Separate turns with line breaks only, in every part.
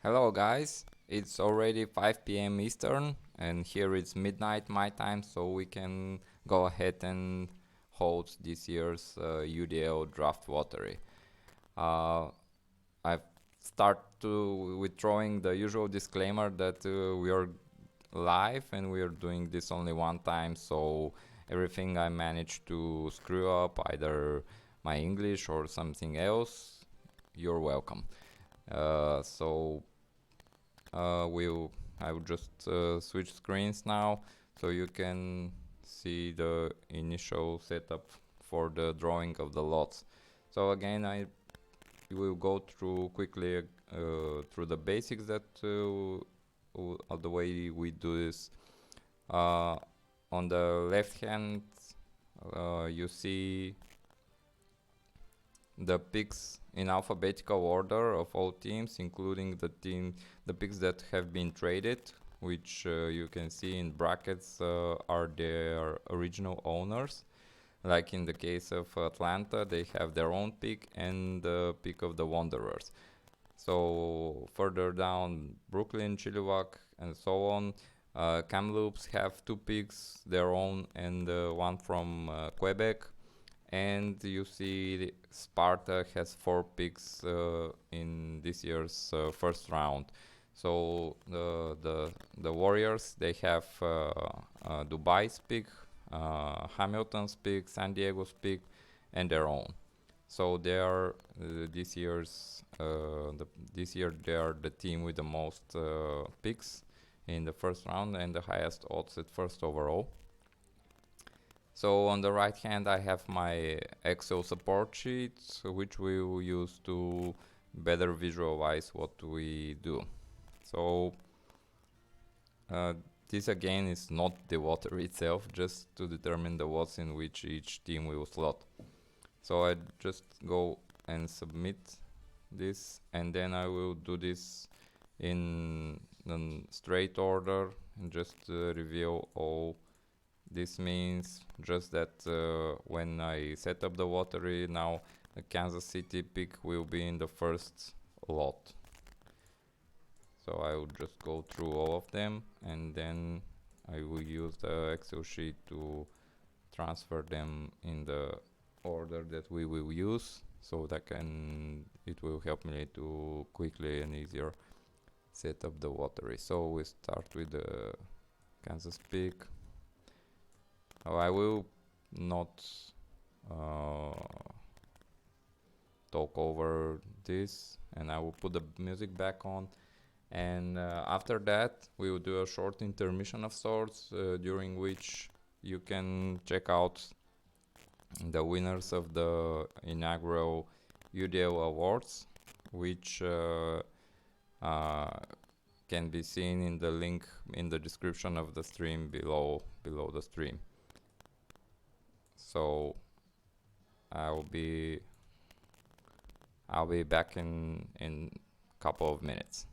Hello guys, it's already 5 p.m. Eastern and here it's midnight my time, so we can go ahead and hold this year's UDL Draft Lottery. Uh, I've start with throwing the usual disclaimer that we are live and we are doing this only one time, so everything I managed to screw up, either my English or something else, you're welcome. So we'll I will just switch screens now so you can see the initial setup for the drawing of the lots. So again, I will go through quickly through the basics that of the way we do this. Uh, on the left hand, you see the picks in alphabetical order of all teams, including the picks that have been traded, which you can see in brackets are their original owners. Like in the case of Atlanta, they have their own pick and the pick of the Wanderers. So further down, Brooklyn, Chilliwack, and so on. Kamloops have two picks, their own, and one from Quebec. And you see Sparta has 4 picks in this year's first round. So the Warriors, they have Dubai's pick, Hamilton's pick, San Diego's pick, and their own. So they are this year they are the team with the most picks in the first round and the highest odds at first overall. So on the right hand I have my Excel support sheet, which we will use to better visualize what we do. So uh, this again is not the lottery itself, just to determine the lots in which each team will slot. So I just go and submit this, and then I will do this in straight order and just reveal all. This means just that when I set up the lottery, now the Kansas City pick will be in the first lot. So I will just go through all of them, and then I will use the Excel sheet to transfer them in the order that we will use, so that it will help me to quickly and easier set up the lottery. So we start with the Kansas pick. I will not talk over this, and I will put the music back on, and after that we will do a short intermission of sorts, during which you can check out the winners of the inaugural UDL Awards, which can be seen in the link in the description of the stream below the stream. So I'll be back in couple of minutes.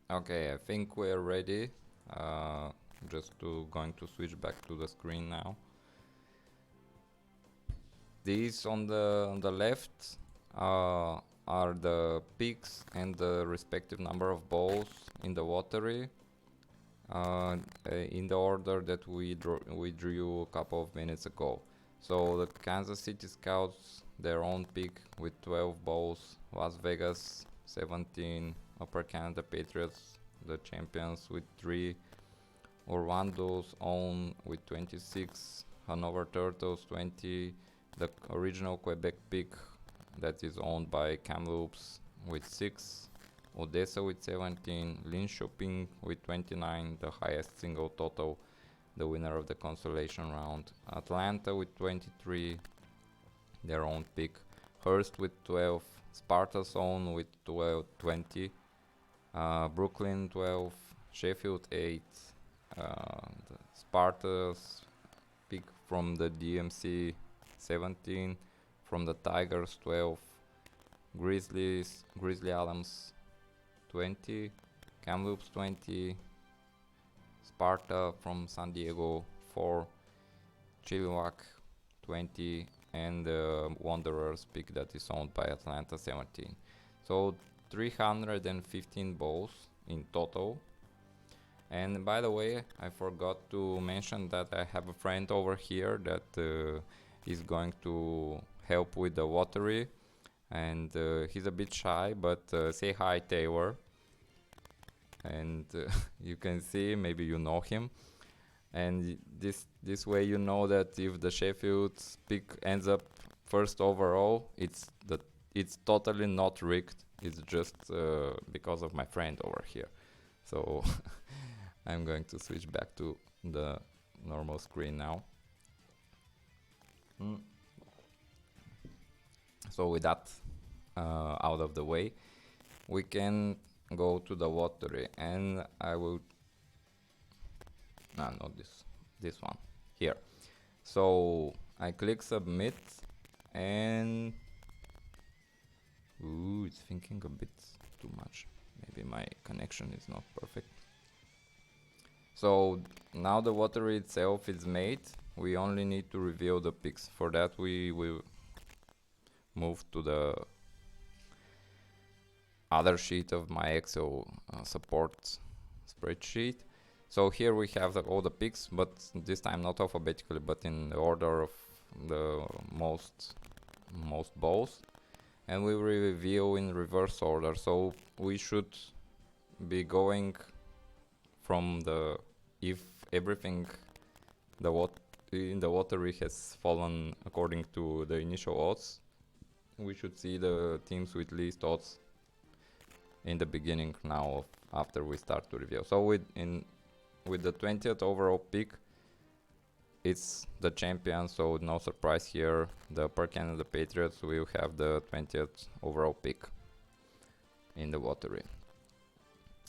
Okay, I think we're ready. Uh, just going to switch back to the screen now. These on the left are the peaks and the respective number of balls in the lottery, in the order that we drew a couple of minutes ago. So the Kansas City Scouts, their own pick with 12 balls, Las Vegas 17, Upper Canada Patriots, the champions, with 3, Orlando's own with 26, Hanover Turtles 20, the original Quebec pick that is owned by Kamloops with 6, Odessa with 17, Linköping with 29, the highest single total, the winner of the consolation round, Atlanta with 23, their own pick, Hearst with 12, Sparta's own with 20, Brooklyn 12, Sheffield 8, the Sparta's pick from the DMC 17, from the Tigers 12, Grizzly Adams 20, Kamloops 20, Sparta from San Diego 4, Chilliwack 20, and the Wanderers pick that is owned by Atlanta 17. So 315 balls in total. And by the way, I forgot to mention that I have a friend over here that is going to help with the lottery, and he's a bit shy, but say hi, Taylor. And you can see, maybe you know him, and this way you know that if the Sheffield pick ends up first overall, it's totally not rigged. It's just because of my friend over here. So I'm going to switch back to the normal screen now. So with that out of the way, we can go to the lottery, and I will not this one here. So I click submit, and it's thinking a bit too much. Maybe my connection is not perfect. So now the lottery itself is made. We only need to reveal the picks. For that we will move to the other sheet of my Excel support spreadsheet. So here we have all the picks, but this time not alphabetically, but in the order of the most balls, and we will reveal in reverse order. So we should be going from the, if everything in the lottery has fallen according to the initial odds, we should see the teams with least odds in the beginning now after we start to reveal. So with the 20th overall pick, it's the champion, so no surprise here. The Upper Canada Patriots will have the 20th overall pick in the lottery.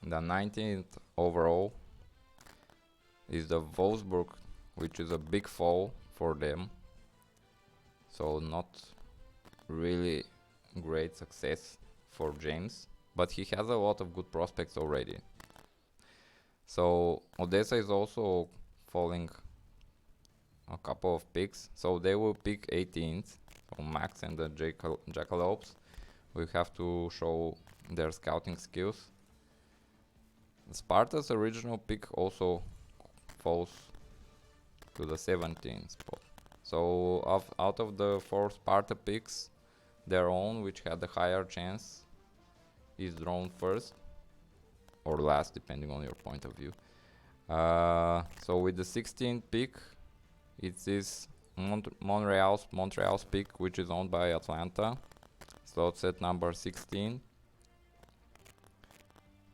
The 19th overall is the Wolfsburg, which is a big fall for them. So not really great success for James, but he has a lot of good prospects already. So Odessa is also falling a couple of picks, so they will pick 18th. So Max and the Jackalopes will have to show their scouting skills. Sparta's original pick also falls to the 17th spot. So out of the 4 Sparta picks, their own, which had the higher chance, is drawn first or last, depending on your point of view. So with the 16th pick, it is Montreal's pick, which is owned by Atlanta. Slot set number 16.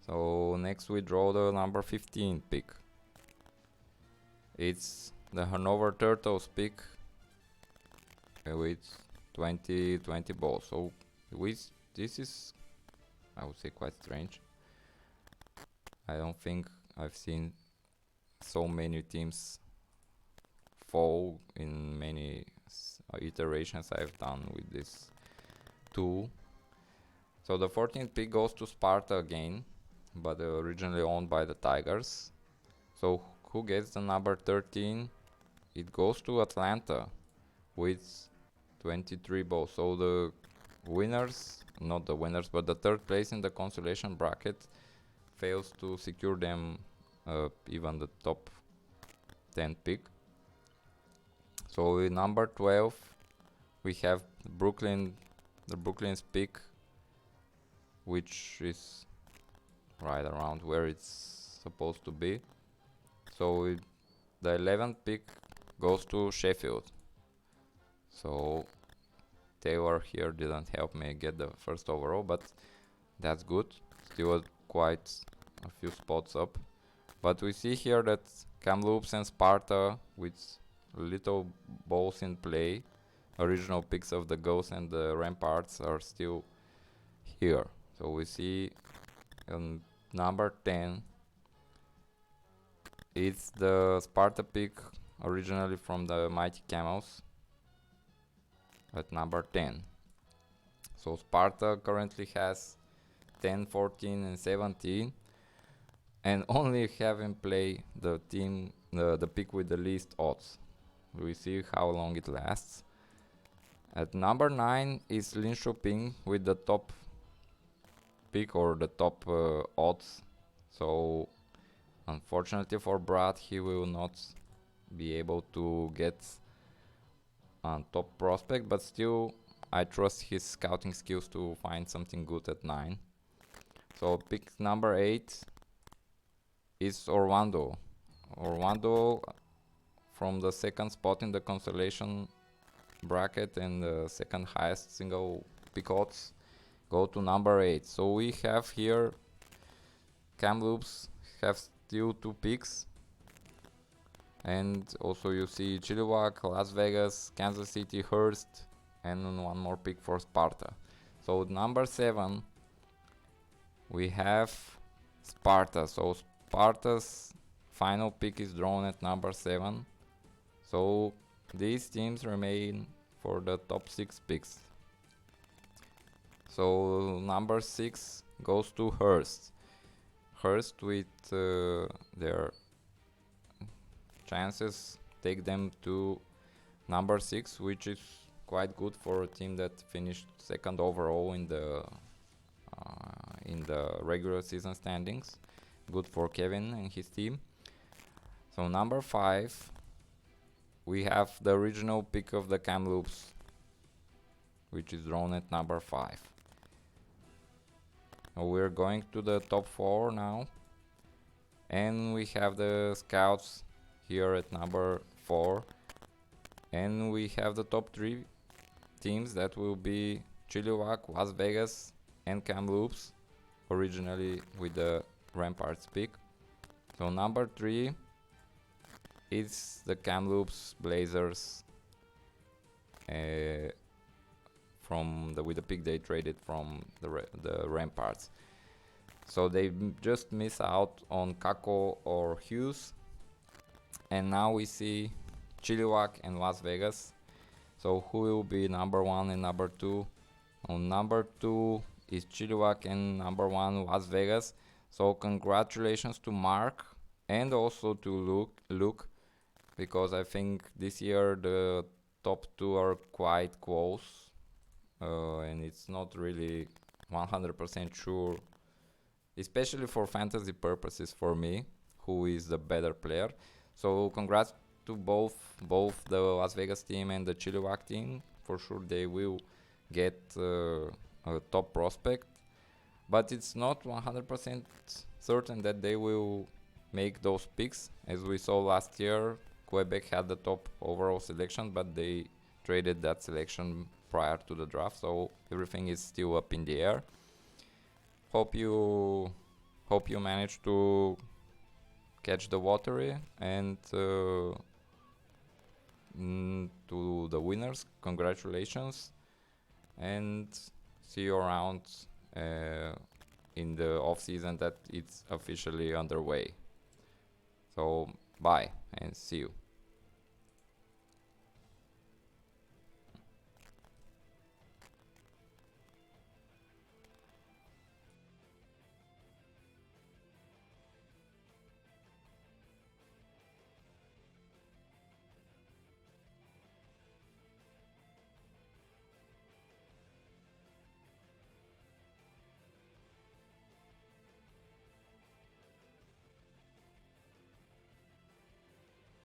So next we draw the number 15 pick. It's the Hanover Turtles pick with 20 balls. So this is, I would say, quite strange. I don't think I've seen so many teams fall in many iterations I've done with this tool. So the 14th pick goes to Sparta again. but originally owned by the Tigers. So who gets the number 13? It goes to Atlanta with 23 balls. So the winners, not the winners, but the third place in the consolation bracket fails to secure them even the top 10 pick. So in number 12 we have the Brooklyn's pick, which is right around where it's supposed to be. So the 11th pick goes to Sheffield. So Taylor here didn't help me get the first overall, but that's good. Still quite a few spots up. But we see here that Kamloops and Sparta, with little balls in play, original picks of the Ghosts and the Ramparts, are still here. So we see number 10, it's the Sparta pick, originally from the Mighty Camels, at number 10. So Sparta currently has 10, 14 and 17, and only have in play the team, the pick with the least odds. We see how long it lasts. At number 9 is Linköping with the top pick, or the top odds. So unfortunately for Brad, he will not be able to get a top prospect, but still I trust his scouting skills to find something good at 9. So pick number 8 is Orlando. Orlando, from the second spot in the consolation bracket and the second highest single pick odds, go to number 8. So we have here Kamloops have still 2 picks, and also you see Chilliwack, Las Vegas, Kansas City, Hearst, and one more pick for Sparta. So number 7 we have Sparta. So Sparta's final pick is drawn at number 7. So these teams remain for the top 6 picks. So number 6 goes to Hearst. Hearst, with their chances, take them to number 6, which is quite good for a team that finished second overall in the regular season standings. Good for Kevin and his team. So number 5, we have the original pick of the Kamloops, which is drawn at number 5. We're going to the top 4 now, and we have the Scouts here at number 4, and we have the top 3 teams that will be Chilliwack, Las Vegas and Kamloops, originally with the Ramparts pick. So number 3 is the Kamloops Blazers, with the pick they traded from the Ramparts. So they just miss out on Kako or Hughes, and now we see Chilliwack and Las Vegas. So who will be number 1 and number 2? On number 2 is Chilliwack and number 1 Las Vegas. So congratulations to Mark and also to Luke, because I think this year the top 2 are quite close, and it's not really 100% sure, especially for fantasy purposes for me, who is the better player. So congrats to both the Las Vegas team and the Chilliwack team. For sure they will get a top prospect, but it's not 100% certain that they will make those picks. As we saw last year, Quebec had the top overall selection, but they traded that selection prior to the draft, so everything is still up in the air. Hope you manage to catch the lottery, and to the winners, congratulations, and see you around in the off season that it's officially underway. So bye and see you.